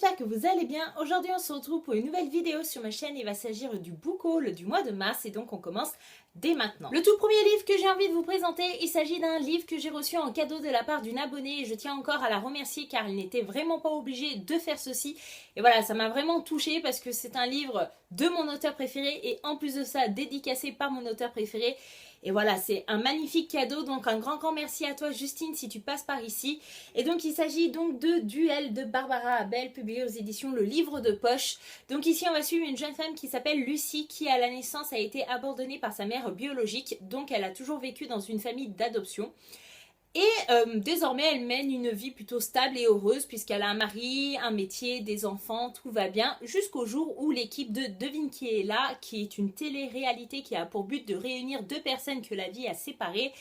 j'espère que vous allez bien. Aujourd'hui on se retrouve pour une nouvelle vidéo sur ma chaîne. Il va s'agir du book haul du mois de mars et donc on commence dès maintenant. Le tout premier livre que j'ai envie de vous présenter, il s'agit d'un livre que j'ai reçu en cadeau de la part d'une abonnée et je tiens encore à la remercier car elle n'était vraiment pas obligée de faire ceci. Et voilà, ça m'a vraiment touchée parce que c'est un livre de mon auteur préféré et en plus de ça dédicacé par mon auteur préféré. Et voilà, c'est un magnifique cadeau, donc un grand merci à toi Justine si tu passes par ici. Et donc il s'agit donc de Duel de Barbara Abel, publié aux éditions Le Livre de Poche. Donc ici on va suivre une jeune femme qui s'appelle Lucie, qui à la naissance a été abandonnée par sa mère biologique, donc elle a toujours vécu dans une famille d'adoption. Et désormais, elle mène une vie plutôt stable et heureuse puisqu'elle a un mari, un métier, des enfants, tout va bien, jusqu'au jour où l'équipe de Devine qui est là, qui est une télé-réalité qui a pour but de réunir deux personnes que la vie a séparées,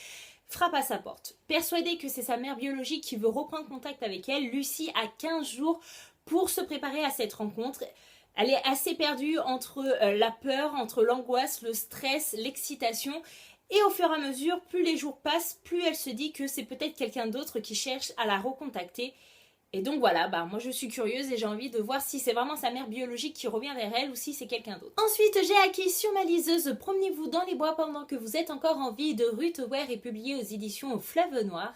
frappe à sa porte. Persuadée que c'est sa mère biologique qui veut reprendre contact avec elle, Lucie a 15 jours pour se préparer à cette rencontre. Elle est assez perdue entre la peur, entre l'angoisse, le stress, l'excitation. Et au fur et à mesure, plus les jours passent, plus elle se dit que c'est peut-être quelqu'un d'autre qui cherche à la recontacter. Et donc voilà, moi je suis curieuse et j'ai envie de voir si c'est vraiment sa mère biologique qui revient vers elle ou si c'est quelqu'un d'autre. Ensuite, j'ai acquis sur ma liseuse Promenez-vous dans les bois pendant que vous êtes encore en vie de Ruth Ware et publié aux éditions Fleuve Noir.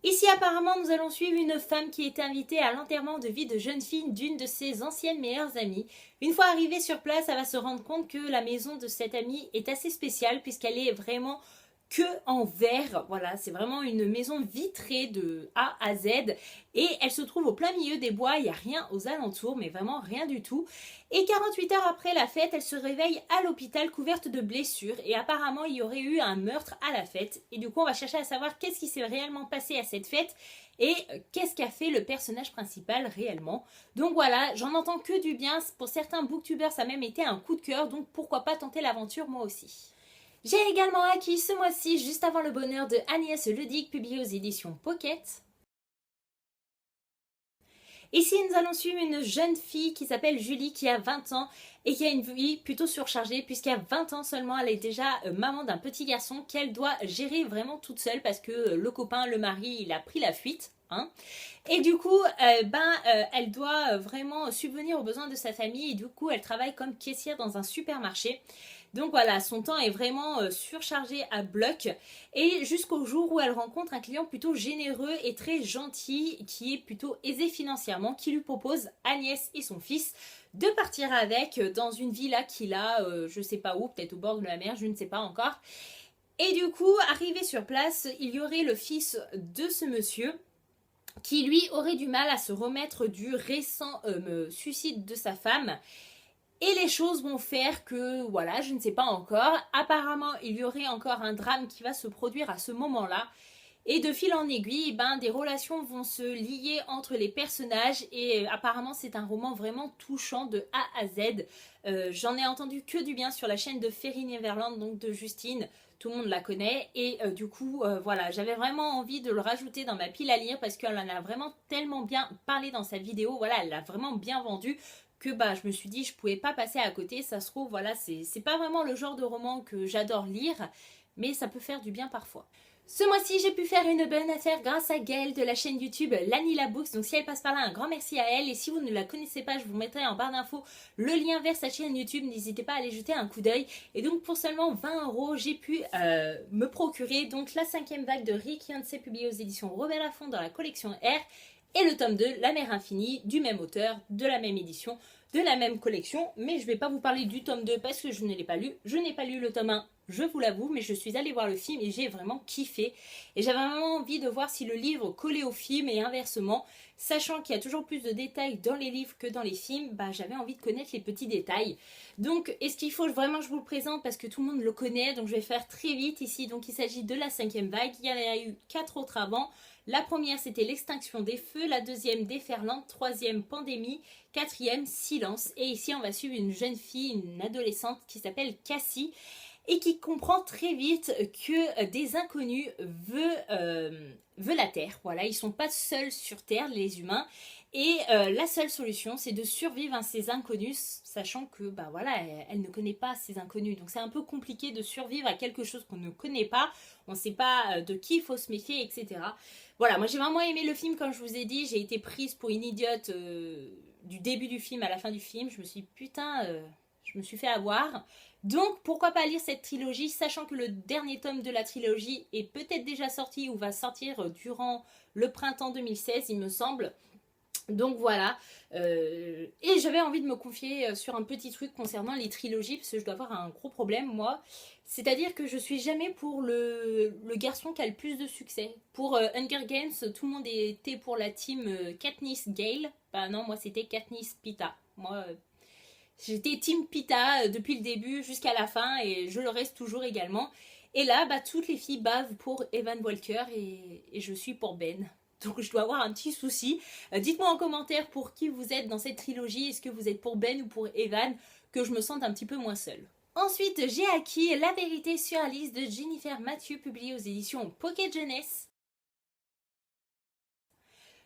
Ici apparemment nous allons suivre une femme qui est invitée à l'enterrement de vie de jeune fille d'une de ses anciennes meilleures amies. Une fois arrivée sur place, elle va se rendre compte que la maison de cette amie est assez spéciale puisqu'elle est vraiment que en verre. Voilà, c'est vraiment une maison vitrée de A à Z et elle se trouve au plein milieu des bois, il n'y a rien aux alentours, mais vraiment rien du tout. Et 48 heures après la fête, elle se réveille à l'hôpital couverte de blessures et apparemment il y aurait eu un meurtre à la fête. Et du coup on va chercher à savoir qu'est-ce qui s'est réellement passé à cette fête et qu'est-ce qu'a fait le personnage principal réellement. Donc voilà, j'en entends que du bien, pour certains booktubers ça a même été un coup de cœur, donc pourquoi pas tenter l'aventure moi aussi. J'ai également acquis ce mois-ci, juste avant le bonheur, de Agnès Ledic, publié aux éditions Pocket. Ici, nous allons suivre une jeune fille qui s'appelle Julie, qui a 20 ans et qui a une vie plutôt surchargée, puisqu'à 20 ans seulement, elle est déjà maman d'un petit garçon qu'elle doit gérer vraiment toute seule parce que le copain, le mari, il a pris la fuite. Et du coup, elle doit vraiment subvenir aux besoins de sa famille et du coup, elle travaille comme caissière dans un supermarché. Donc voilà, son temps est vraiment surchargé à bloc et jusqu'au jour où elle rencontre un client plutôt généreux et très gentil qui est plutôt aisé financièrement, qui lui propose, Agnès et son fils, de partir avec dans une villa qu'il a, je sais pas où, peut-être au bord de la mer, je ne sais pas encore. Et du coup, arrivé sur place, il y aurait le fils de ce monsieur qui lui aurait du mal à se remettre du récent suicide de sa femme. Et les choses vont faire que, voilà, je ne sais pas encore. Apparemment, il y aurait encore un drame qui va se produire à ce moment-là. Et de fil en aiguille, des relations vont se lier entre les personnages. Et apparemment, c'est un roman vraiment touchant de A à Z. J'en ai entendu que du bien sur la chaîne de Fairy Neverland, donc de Justine. Tout le monde la connaît. Et du coup, voilà, j'avais vraiment envie de le rajouter dans ma pile à lire parce qu'elle en a vraiment tellement bien parlé dans sa vidéo. Voilà, elle l'a vraiment bien vendu que je me suis dit je pouvais pas passer à côté. Ça se trouve, voilà, c'est pas vraiment le genre de roman que j'adore lire, mais ça peut faire du bien parfois. Ce mois-ci, j'ai pu faire une bonne affaire grâce à Gaëlle de la chaîne YouTube Lanila Books. Donc si elle passe par là, un grand merci à elle. Et si vous ne la connaissez pas, je vous mettrai en barre d'infos le lien vers sa chaîne YouTube. N'hésitez pas à aller jeter un coup d'œil. Et donc pour seulement 20 €, j'ai pu me procurer donc la 5e vague de Rick Yancey, publiée aux éditions Robert Laffont dans la collection R. Et le tome 2, La mer infinie, du même auteur, de la même édition, de la même collection. Mais je ne vais pas vous parler du tome 2 parce que je ne l'ai pas lu. Je n'ai pas lu le tome 1, je vous l'avoue, mais je suis allée voir le film et j'ai vraiment kiffé. Et j'avais vraiment envie de voir si le livre collait au film et inversement. Sachant qu'il y a toujours plus de détails dans les livres que dans les films, j'avais envie de connaître les petits détails. Donc, est-ce qu'il faut vraiment que je vous le présente parce que tout le monde le connaît, donc je vais faire très vite ici. Donc, il s'agit de la 5e vague. Il y en a eu 4 autres avant. La première, c'était l'extinction des feux. La deuxième, déferlante. Troisième, pandémie. Quatrième, silence. Et ici, on va suivre une jeune fille, une adolescente qui s'appelle Cassie. et qui comprend très vite que des inconnus veulent la Terre. Voilà, ils sont pas seuls sur Terre, les humains. Et la seule solution, c'est de survivre à ces inconnus, sachant que bah voilà, elle ne connaît pas ces inconnus. Donc c'est un peu compliqué de survivre à quelque chose qu'on ne connaît pas. On ne sait pas de qui il faut se méfier, etc. Voilà, moi j'ai vraiment aimé le film, comme je vous ai dit. J'ai été prise pour une idiote du début du film à la fin du film. Je me suis dit, putain, je me suis fait avoir. Donc pourquoi pas lire cette trilogie, sachant que le dernier tome de la trilogie est peut-être déjà sorti ou va sortir durant le printemps 2016, il me semble. Donc voilà, et j'avais envie de me confier sur un petit truc concernant les trilogies, parce que je dois avoir un gros problème moi, c'est-à-dire que je suis jamais pour le garçon qui a le plus de succès. Pour Hunger Games, tout le monde était pour la team Katniss Gale, bah non, moi c'était Katniss Pita, moi j'étais team Pita depuis le début jusqu'à la fin, et je le reste toujours également. Et là, bah, toutes les filles bavent pour Evan Walker, et je suis pour Ben. Donc je dois avoir un petit souci. Dites-moi en commentaire pour qui vous êtes dans cette trilogie. Est-ce que vous êtes pour Ben ou pour Evan? Que je me sente un petit peu moins seule. Ensuite, j'ai acquis La vérité sur Alice de Jennifer Mathieu, publié aux éditions Pocket Jeunesse.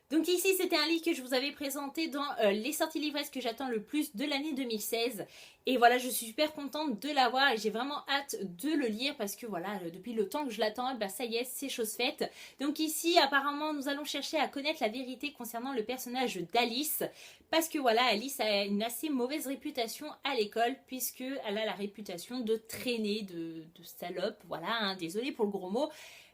Donc ici, c'était un livre que je vous avais présenté dans les sorties livresses que j'attends le plus de l'année 2016. Et voilà, je suis super contente de l'avoir et j'ai vraiment hâte de le lire parce que voilà, depuis le temps que je l'attends, bah ça y est, c'est chose faite. Donc ici, apparemment, nous allons chercher à connaître la vérité concernant le personnage d'Alice. Parce que voilà, Alice a une assez mauvaise réputation à l'école puisqu'elle a la réputation de traîner, de salope. Voilà, hein, désolée pour le gros mot.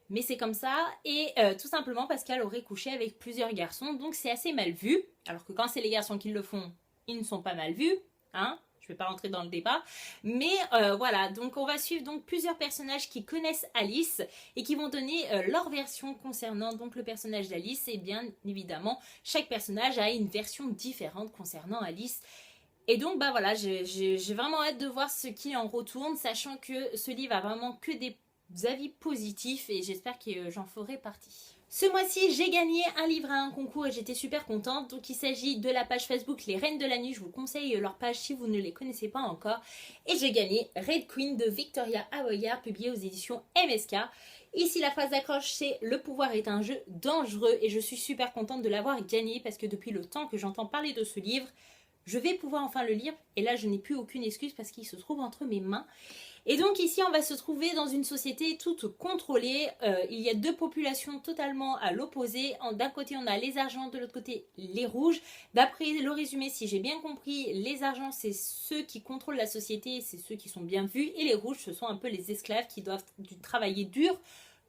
Mais c'est comme ça, et tout simplement parce qu'elle aurait couché avec plusieurs garçons, donc c'est assez mal vu. Alors que quand c'est les garçons qui le font, ils ne sont pas mal vus, hein. Je ne vais pas rentrer dans le débat. Mais voilà, donc on va suivre donc plusieurs personnages qui connaissent Alice et qui vont donner leur version concernant donc le personnage d'Alice. Et bien évidemment, chaque personnage a une version différente concernant Alice. Et donc bah voilà, j'ai vraiment hâte de voir ce qui en retourne, sachant que ce livre a vraiment que des avis positifs et j'espère que j'en ferai partie. Ce mois-ci, j'ai gagné un livre à un concours et j'étais super contente. Donc il s'agit de la page Facebook Les Reines de la Nuit. Je vous conseille leur page si vous ne les connaissez pas encore. Et j'ai gagné Red Queen de Victoria Avoyard, publié aux éditions MSK. Ici, la phrase d'accroche, c'est le pouvoir est un jeu dangereux et je suis super contente de l'avoir gagné parce que depuis le temps que j'entends parler de ce livre, je vais pouvoir enfin le lire et là je n'ai plus aucune excuse parce qu'il se trouve entre mes mains. Et donc ici on va se trouver dans une société toute contrôlée, il y a deux populations totalement à l'opposé, d'un côté on a les argents, de l'autre côté les rouges. D'après le résumé, si j'ai bien compris, les argents c'est ceux qui contrôlent la société, c'est ceux qui sont bien vus, et les rouges ce sont un peu les esclaves qui doivent travailler dur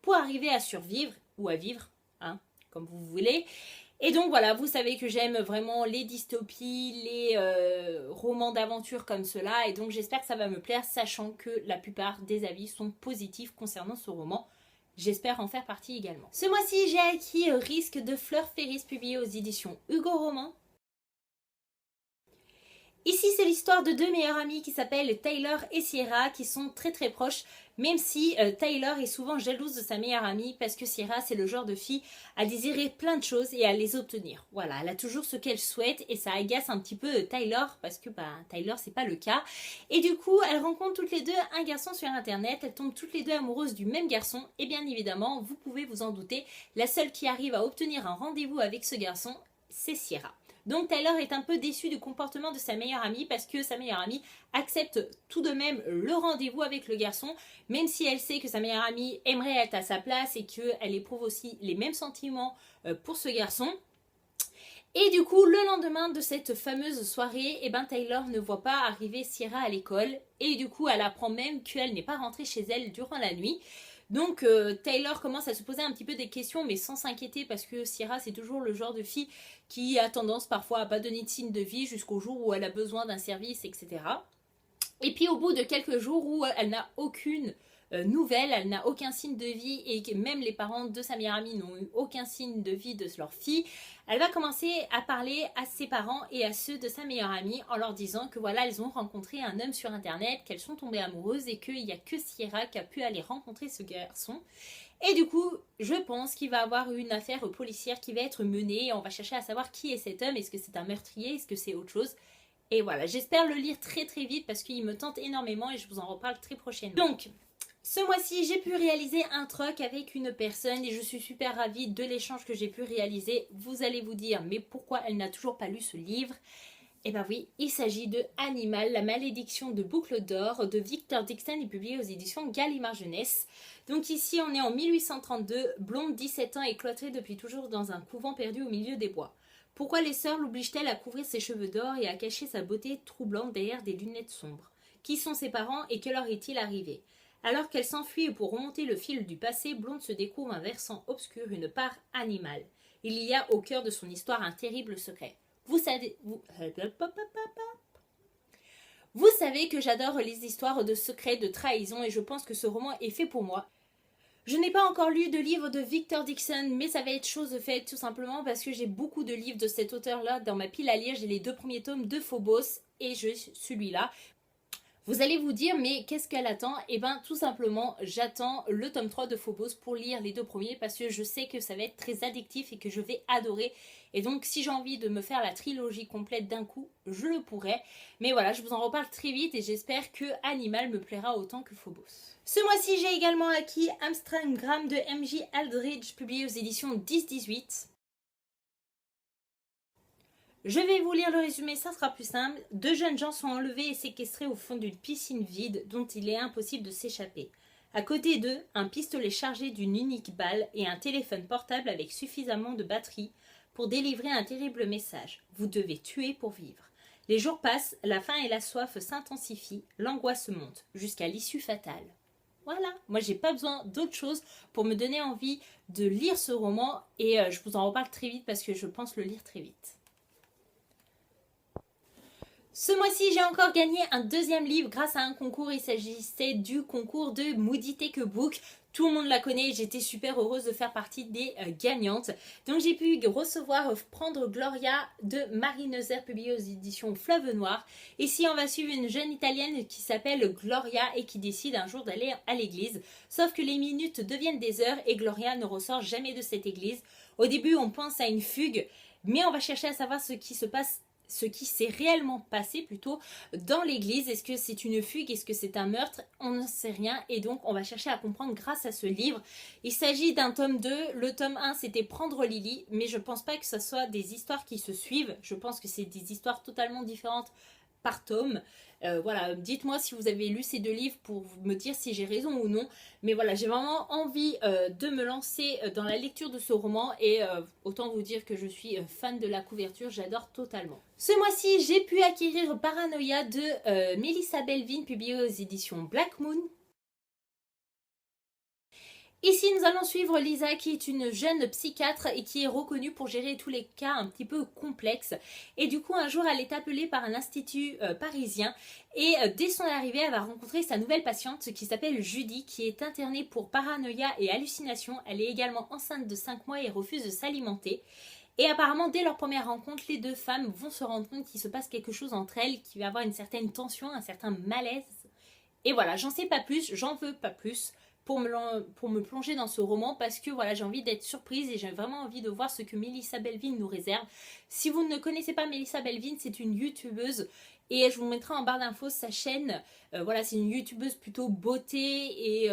pour arriver à survivre ou à vivre, hein, comme vous voulez. Et donc voilà, vous savez que j'aime vraiment les dystopies, les romans d'aventure comme cela, et donc j'espère que ça va me plaire, sachant que la plupart des avis sont positifs concernant ce roman. J'espère en faire partie également. Ce mois-ci, j'ai acquis Risque de Fleur Ferris, publié aux éditions Hugo Roman. Ici, c'est l'histoire de deux meilleurs amis qui s'appellent Tyler et Sierra, qui sont très très proches, même si Tyler est souvent jalouse de sa meilleure amie parce que Sierra, c'est le genre de fille à désirer plein de choses et à les obtenir. Voilà, elle a toujours ce qu'elle souhaite et ça agace un petit peu Tyler parce que Tyler, c'est pas le cas. Et du coup, elles rencontrent toutes les deux un garçon sur internet, elles tombent toutes les deux amoureuses du même garçon et bien évidemment, vous pouvez vous en douter, la seule qui arrive à obtenir un rendez-vous avec ce garçon, c'est Sierra. Donc Tyler est un peu déçu du comportement de sa meilleure amie parce que sa meilleure amie accepte tout de même le rendez-vous avec le garçon, même si elle sait que sa meilleure amie aimerait être à sa place et qu'elle éprouve aussi les mêmes sentiments pour ce garçon. Et du coup, le lendemain de cette fameuse soirée, Tyler ne voit pas arriver Sierra à l'école et du coup, elle apprend même qu'elle n'est pas rentrée chez elle durant la nuit. Donc Tyler commence à se poser un petit peu des questions mais sans s'inquiéter parce que Sierra c'est toujours le genre de fille qui a tendance parfois à pas donner de signe de vie jusqu'au jour où elle a besoin d'un service, etc. Et puis au bout de quelques jours où elle n'a aucune nouvelle, elle n'a aucun signe de vie et que même les parents de sa meilleure amie n'ont eu aucun signe de vie de leur fille, elle va commencer à parler à ses parents et à ceux de sa meilleure amie en leur disant que voilà, elles ont rencontré un homme sur internet, qu'elles sont tombées amoureuses et qu'il n'y a que Sierra qui a pu aller rencontrer ce garçon. Et du coup, je pense qu'il va y avoir une affaire policière qui va être menée et on va chercher à savoir qui est cet homme, est-ce que c'est un meurtrier, est-ce que c'est autre chose. Et voilà, j'espère le lire très très vite parce qu'il me tente énormément et je vous en reparle très prochainement. Donc, ce mois-ci, j'ai pu réaliser un truc avec une personne et je suis super ravie de l'échange que j'ai pu réaliser. Vous allez vous dire, mais pourquoi elle n'a toujours pas lu ce livre? Eh ben oui, il s'agit de Animal, la malédiction de Boucle d'Or de Victor Dixon et publié aux éditions Gallimard Jeunesse. Donc ici, on est en 1832, blonde, 17 ans et cloîtrée depuis toujours dans un couvent perdu au milieu des bois. Pourquoi les sœurs l'obligent-elles à couvrir ses cheveux d'or et à cacher sa beauté troublante derrière des lunettes sombres? Qui sont ses parents et que leur est-il arrivé? Alors qu'elle s'enfuit pour remonter le fil du passé, Blonde se découvre un versant obscur, une part animale. Il y a au cœur de son histoire un terrible secret. Vous savez que j'adore les histoires de secrets, de trahison et je pense que ce roman est fait pour moi. Je n'ai pas encore lu de livre de Victor Dixon, mais ça va être chose faite tout simplement parce que j'ai beaucoup de livres de cet auteur-là dans ma pile à lire. J'ai les 2 premiers tomes de Phobos et celui-là. Vous allez vous dire, mais qu'est-ce qu'elle attend? Eh bien, tout simplement, j'attends le tome 3 de Phobos pour lire les 2 premiers parce que je sais que ça va être très addictif et que je vais adorer. Et donc, si j'ai envie de me faire la trilogie complète d'un coup, je le pourrais. Mais voilà, je vous en reparle très vite et j'espère que Animal me plaira autant que Phobos. Ce mois-ci, j'ai également acquis Amsterdam de M.J. Aldridge, publié aux éditions 10-18. Je vais vous lire le résumé, ça sera plus simple. 2 jeunes gens sont enlevés et séquestrés au fond d'une piscine vide dont il est impossible de s'échapper. À côté d'eux, un pistolet chargé d'une unique balle et un téléphone portable avec suffisamment de batterie pour délivrer un terrible message. Vous devez tuer pour vivre. Les jours passent, la faim et la soif s'intensifient, l'angoisse monte, jusqu'à l'issue fatale. Voilà, moi j'ai pas besoin d'autre chose pour me donner envie de lire ce roman et je vous en reparle très vite parce que je pense le lire très vite. Ce mois-ci, j'ai encore gagné un 2e livre grâce à un concours. Il s'agissait du concours de Moody Take a Book. Tout le monde la connaît, j'étais super heureuse de faire partie des gagnantes. Donc j'ai pu recevoir Prendre Gloria de Marie Neuser, publié aux éditions Fleuve Noir. Ici, on va suivre une jeune italienne qui s'appelle Gloria et qui décide un jour d'aller à l'église. Sauf que les minutes deviennent des heures et Gloria ne ressort jamais de cette église. Au début, on pense à une fugue, mais on va chercher à savoir ce qui s'est réellement passé plutôt dans l'église. Est-ce que c'est une fugue? Est-ce que c'est un meurtre? On n'en sait rien et donc on va chercher à comprendre grâce à ce livre. Il s'agit d'un tome 2. Le tome 1 c'était Prendre Lily, mais je pense pas que ce soit des histoires qui se suivent. Je pense que c'est des histoires totalement différentes par tome. Voilà, dites-moi si vous avez lu ces 2 livres pour me dire si j'ai raison ou non. Mais voilà, j'ai vraiment envie de me lancer dans la lecture de ce roman et autant vous dire que je suis fan de la couverture, j'adore totalement. Ce mois-ci, j'ai pu acquérir Paranoia de Melissa Belvin, publié aux éditions Black Moon. Ici, nous allons suivre Lisa qui est une jeune psychiatre et qui est reconnue pour gérer tous les cas un petit peu complexes. Et du coup, un jour, elle est appelée par un institut parisien et dès son arrivée, elle va rencontrer sa nouvelle patiente qui s'appelle Judy, qui est internée pour paranoïa et hallucination. Elle est également enceinte de 5 mois et refuse de s'alimenter. Et apparemment, dès leur première rencontre, les 2 femmes vont se rendre compte qu'il se passe quelque chose entre elles, qu'il va y avoir une certaine tension, un certain malaise. Et voilà, j'en sais pas plus, j'en veux pas plus pour me plonger dans ce roman parce que voilà, j'ai envie d'être surprise et j'ai vraiment envie de voir ce que Melissa Belvin nous réserve. Si vous ne connaissez pas Melissa Belvin, c'est une youtubeuse et je vous mettrai en barre d'infos sa chaîne. Voilà, c'est une youtubeuse plutôt beauté et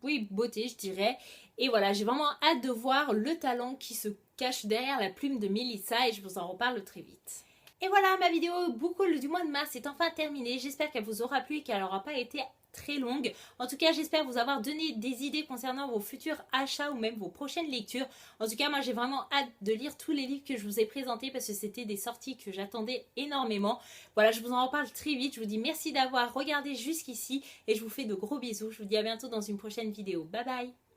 oui, beauté je dirais. Et voilà, j'ai vraiment hâte de voir le talent qui se cache derrière la plume de Melissa et je vous en reparle très vite. Et voilà, ma vidéo boucle du mois de mars est enfin terminée. J'espère qu'elle vous aura plu et qu'elle n'aura pas été très longue. En tout cas, j'espère vous avoir donné des idées concernant vos futurs achats ou même vos prochaines lectures. En tout cas, moi j'ai vraiment hâte de lire tous les livres que je vous ai présentés parce que c'était des sorties que j'attendais énormément. Voilà, je vous en reparle très vite. Je vous dis merci d'avoir regardé jusqu'ici et je vous fais de gros bisous. Je vous dis à bientôt dans une prochaine vidéo. Bye bye!